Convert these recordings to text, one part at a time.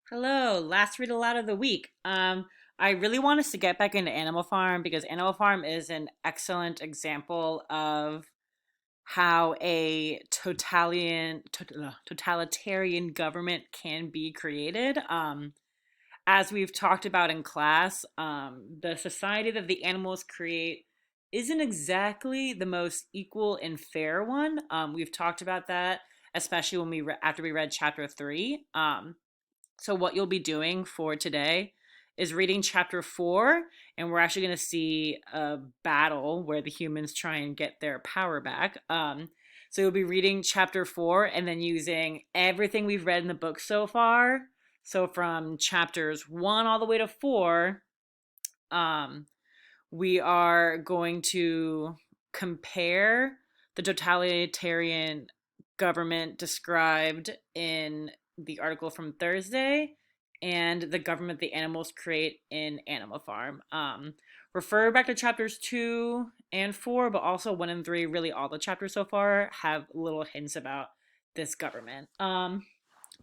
Hello, last read aloud of the week. I really want us to get back into Animal Farm because Animal Farm is an excellent example of how a totalitarian government can be created. As we've talked about in class, the society that the animals create isn't exactly the most equal and fair one. We've talked about that, especially when after we read chapter three. So what you'll be doing for today is reading chapter 4, and we're actually going to see a battle where the humans try and get their power back. So you'll be reading chapter 4 and then using everything we've read in the book so far. So from chapters 1 all the way to 4, um, we are going to compare the totalitarian government described in the article from Thursday and the government the animals create in Animal Farm. Refer back to chapters 2 and 4, but also 1 and 3. Really, all the chapters so far have little hints about this government. I'm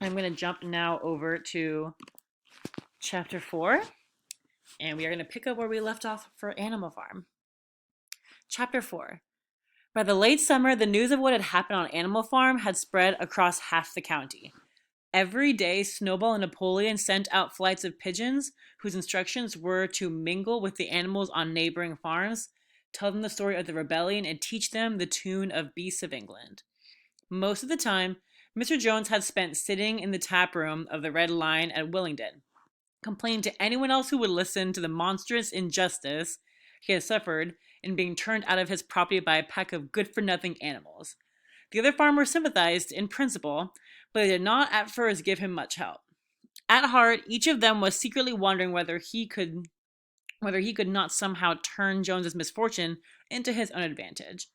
going to jump now over to chapter 4, and we are going to pick up where we left off for Animal Farm. Chapter 4. By the late summer, the news of what had happened on Animal Farm had spread across half the county. Every day, Snowball and Napoleon sent out flights of pigeons whose instructions were to mingle with the animals on neighboring farms, tell them the story of the rebellion, and teach them the tune of Beasts of England. Most of the time, Mr. Jones had spent sitting in the tap room of the Red Lion at Willingdon, complaining to anyone else who would listen to the monstrous injustice he had suffered in being turned out of his property by a pack of good-for-nothing animals. The other farmers sympathized in principle, but they did not at first give him much help. At heart, each of them was secretly wondering whether he could not somehow turn Jones's misfortune into his own advantage.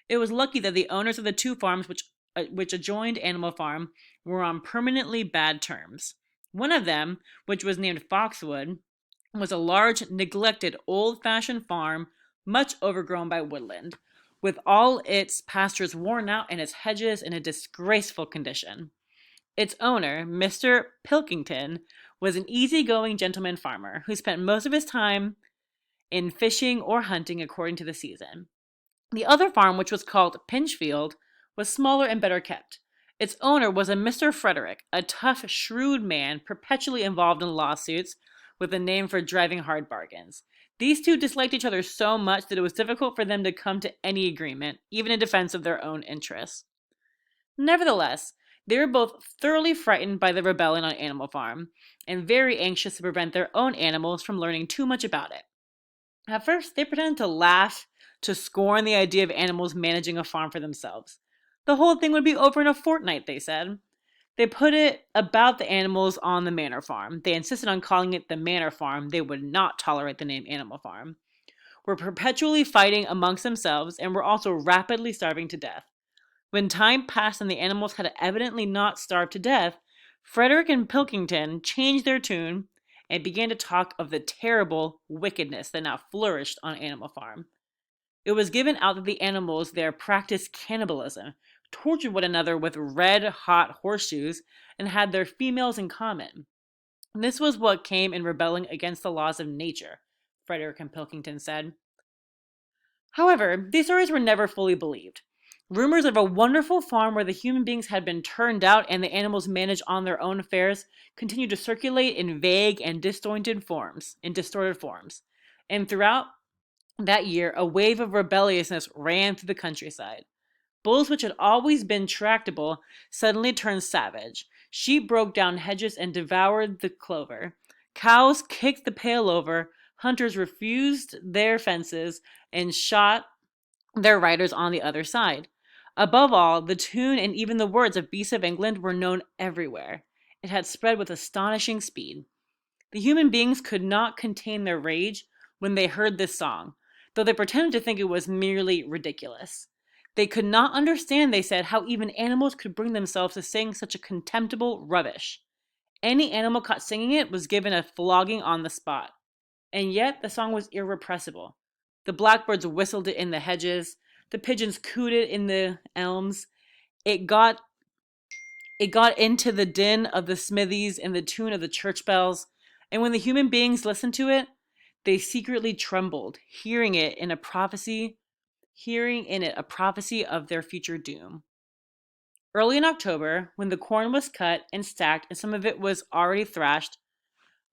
It was lucky that the owners of the two farms which adjoined Animal Farm were on permanently bad terms. One of them, which was named Foxwood, was a large, neglected, old-fashioned farm, much overgrown by woodland, with all its pastures worn out and its hedges in a disgraceful condition. Its owner, Mr. Pilkington, was an easy-going gentleman farmer who spent most of his time in fishing or hunting according to the season. The other farm, which was called Pinchfield, was smaller and better kept. Its owner was a Mr. Frederick, a tough, shrewd man perpetually involved in lawsuits with a name for driving hard bargains. These two disliked each other so much that it was difficult for them to come to any agreement, even in defense of their own interests. Nevertheless, they were both thoroughly frightened by the rebellion on Animal Farm, and very anxious to prevent their own animals from learning too much about it. At first, they pretended to laugh, to scorn the idea of animals managing a farm for themselves. The whole thing would be over in a fortnight, they said. They put it about the animals on the Manor Farm. They insisted on calling it the Manor Farm. They would not tolerate the name Animal Farm. Were perpetually fighting amongst themselves and were also rapidly starving to death. When time passed and the animals had evidently not starved to death, Frederick and Pilkington changed their tune and began to talk of the terrible wickedness that now flourished on Animal Farm. It was given out that the animals there practiced cannibalism, tortured one another with red-hot horseshoes, and had their females in common. This was what came in rebelling against the laws of nature, Frederick and Pilkington said. However, these stories were never fully believed. Rumors of a wonderful farm where the human beings had been turned out and the animals managed on their own affairs continued to circulate in vague and distorted forms. And throughout that year, a wave of rebelliousness ran through the countryside. Bulls, which had always been tractable, suddenly turned savage. Sheep broke down hedges and devoured the clover. Cows kicked the pail over. Hunters refused their fences and shot their riders on the other side. Above all, the tune and even the words of Beasts of England were known everywhere. It had spread with astonishing speed. The human beings could not contain their rage when they heard this song, though they pretended to think it was merely ridiculous. They could not understand, they said, how even animals could bring themselves to sing such a contemptible rubbish. Any animal caught singing it was given a flogging on the spot. And yet the song was irrepressible. The blackbirds whistled it in the hedges. The pigeons cooed it in the elms. It got It got into the din of the smithies and the tune of the church bells, and when the human beings listened to it, they secretly trembled, hearing in it a prophecy of their future doom. Early in October, when the corn was cut and stacked and some of it was already thrashed,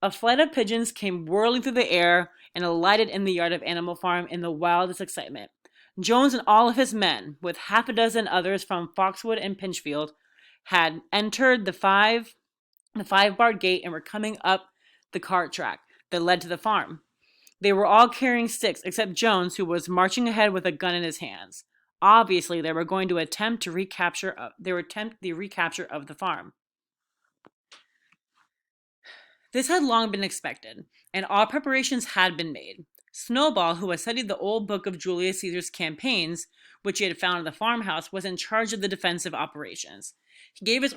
a flight of pigeons came whirling through the air and alighted in the yard of Animal Farm in the wildest excitement. Jones and all of his men, with half a dozen others from Foxwood and Pinchfield, had entered the five-barred gate and were coming up the cart track that led to the farm. They were all carrying sticks except Jones, who was marching ahead with a gun in his hands. Obviously, they were going to attempt the recapture of the farm. This had long been expected, and all preparations had been made. Snowball, who had studied the old book of Julius Caesar's campaigns, which he had found in the farmhouse, was in charge of the defensive operations. He gave his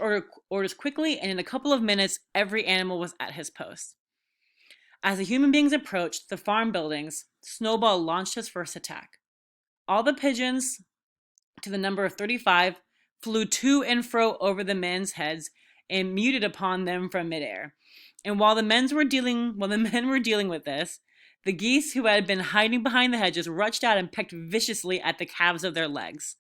orders quickly, and in a couple of minutes, every animal was at his post. As the human beings approached the farm buildings, Snowball launched his first attack. All the pigeons, to the number of 35, flew to and fro over the men's heads and muted upon them from midair. And while the men were dealing with this, the geese who had been hiding behind the hedges rushed out and pecked viciously at the calves of their legs.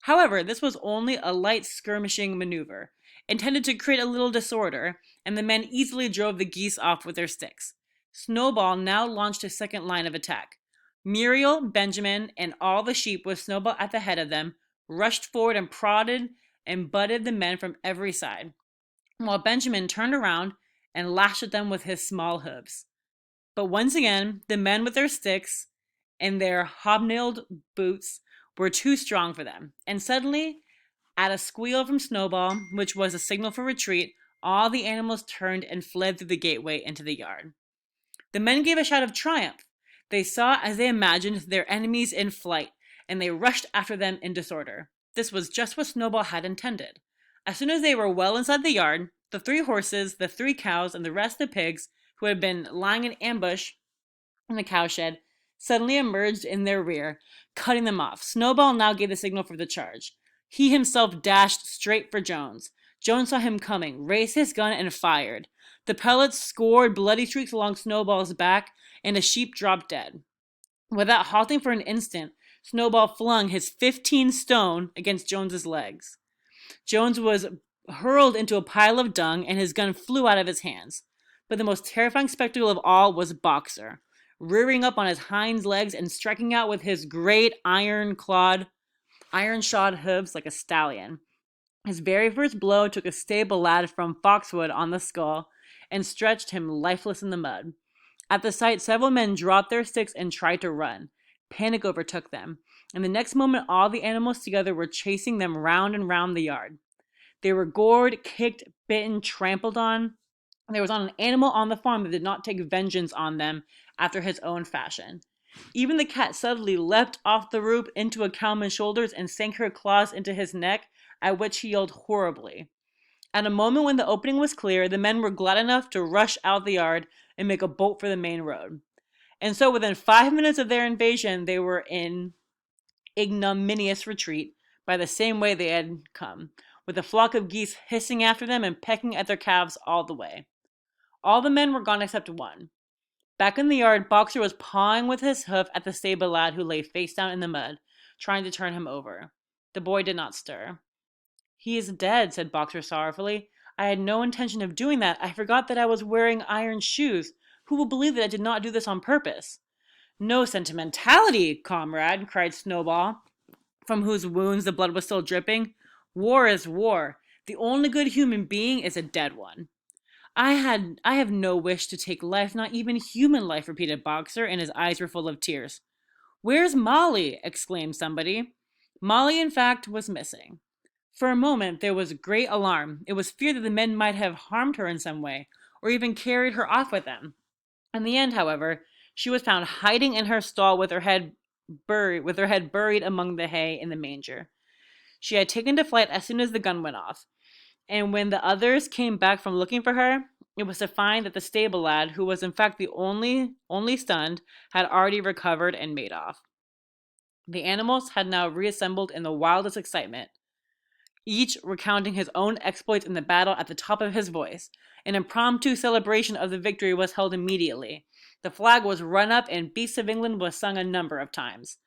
However, this was only a light skirmishing maneuver, intended to create a little disorder, and the men easily drove the geese off with their sticks. Snowball now launched a second line of attack. Muriel, Benjamin, and all the sheep, with Snowball at the head of them, rushed forward and prodded and butted the men from every side, while Benjamin turned around and lashed at them with his small hooves. But once again, the men with their sticks and their hobnailed boots were too strong for them, and suddenly, at a squeal from Snowball, which was a signal for retreat, all the animals turned and fled through the gateway into the yard. The men gave a shout of triumph. They saw, as they imagined, their enemies in flight, and they rushed after them in disorder. This was just what Snowball had intended. As soon as they were well inside the yard, the 3 horses, the 3 cows, and the rest of the pigs, who had been lying in ambush in the cowshed, suddenly emerged in their rear, cutting them off. Snowball now gave the signal for the charge. He himself dashed straight for Jones. Jones saw him coming, raised his gun, and fired. The pellets scored bloody streaks along Snowball's back, and a sheep dropped dead. Without halting for an instant, Snowball flung his 15 stone against Jones's legs. Jones was hurled into a pile of dung, and his gun flew out of his hands. But the most terrifying spectacle of all was Boxer, rearing up on his hind legs and striking out with his great iron-shod hooves like a stallion. His very first blow took a stable lad from Foxwood on the skull and stretched him lifeless in the mud. At the sight, several men dropped their sticks and tried to run. Panic overtook them, and the next moment all the animals together were chasing them round and round the yard. They were gored, kicked, bitten, trampled on. There was not an animal on the farm that did not take vengeance on them after his own fashion. Even the cat suddenly leapt off the roof into a cowman's shoulders and sank her claws into his neck, at which he yelled horribly. At a moment when the opening was clear, the men were glad enough to rush out the yard and make a bolt for the main road. And so within 5 minutes of their invasion, they were in ignominious retreat by the same way they had come, with a flock of geese hissing after them and pecking at their calves all the way. All the men were gone except one. Back in the yard, Boxer was pawing with his hoof at the stable lad who lay face down in the mud, trying to turn him over. The boy did not stir. "He is dead," said Boxer sorrowfully. "I had no intention of doing that. I forgot that I was wearing iron shoes. Who will believe that I did not do this on purpose?" "No sentimentality, comrade," cried Snowball, from whose wounds the blood was still dripping. "War is war. The only good human being is a dead one." I have no wish to take life, not even human life," repeated Boxer, and his eyes were full of tears. "Where's Molly?" exclaimed somebody. Molly, in fact, was missing. For a moment there was great alarm. It was feared that the men might have harmed her in some way, or even carried her off with them. In the end, however, she was found hiding in her stall with her head buried among the hay in the manger. She had taken to flight as soon as the gun went off, and when the others came back from looking for her, it was to find that the stable lad, who was in fact the only stunned, had already recovered and made off. The animals had now reassembled in the wildest excitement. each recounting his own exploits in the battle at the top of his voice. An impromptu celebration of the victory was held immediately. The flag was run up and Beasts of England was sung a number of times.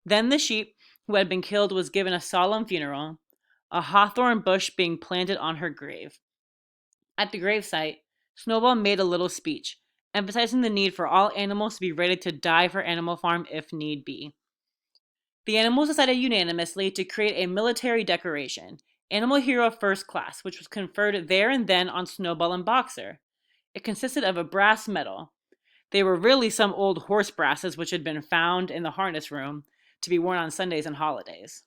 Then the sheep who had been killed was given a solemn funeral, a hawthorn bush being planted on her grave. At the gravesite, Snowball made a little speech, emphasizing the need for all animals to be ready to die for Animal Farm if need be. The animals decided unanimously to create a military decoration, Animal Hero First Class, which was conferred there and then on Snowball and Boxer. It consisted of a brass medal. They were really some old horse brasses which had been found in the harness room to be worn on Sundays and holidays.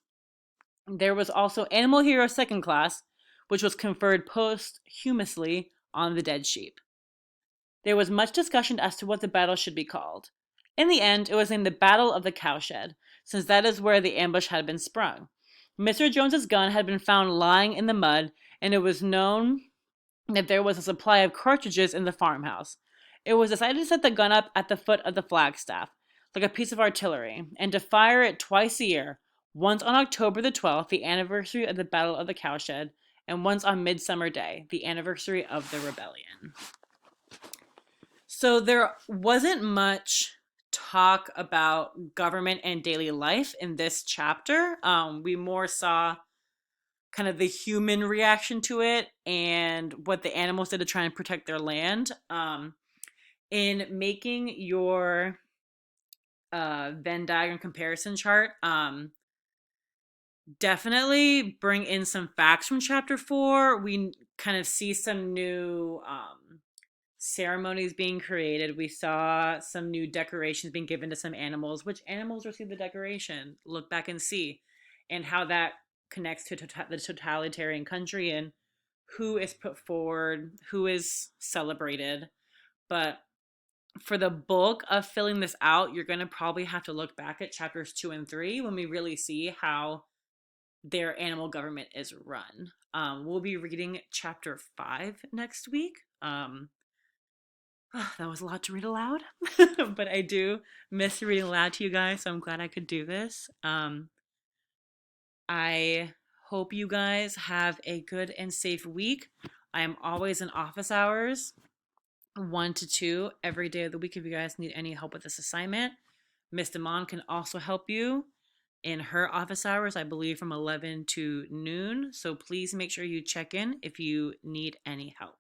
There was also Animal Hero Second Class, which was conferred posthumously on the dead sheep. There was much discussion as to what the battle should be called. In the end, it was named the Battle of the Cowshed, since that is where the ambush had been sprung. Mr. Jones's gun had been found lying in the mud, and it was known that there was a supply of cartridges in the farmhouse. It was decided to set the gun up at the foot of the flagstaff, like a piece of artillery, and to fire it twice a year, once on October the 12th, the anniversary of the Battle of the Cowshed, and once on Midsummer Day, the anniversary of the rebellion. So there wasn't much talk about government and daily life in this chapter. We more saw kind of the human reaction to it and what the animals did to try and protect their land. In making your Venn diagram comparison chart, definitely bring in some facts from chapter 4. We kind of see some new ceremonies being created. We saw some new decorations being given to some animals. Which animals received the decoration? Look back and see. And how that connects to the totalitarian country and who is put forward, who is celebrated. But for the bulk of filling this out, you're going to probably have to look back at chapters 2 and 3 when we really see how their animal government is run. We'll be reading chapter 5 next week. That was a lot to read aloud, but I do miss reading aloud to you guys, so I'm glad I could do this. I hope you guys have a good and safe week. I am always in office hours, 1 to 2 every day of the week if you guys need any help with this assignment. Miss Damon can also help you in her office hours, I believe from 11 to noon. So please make sure you check in if you need any help.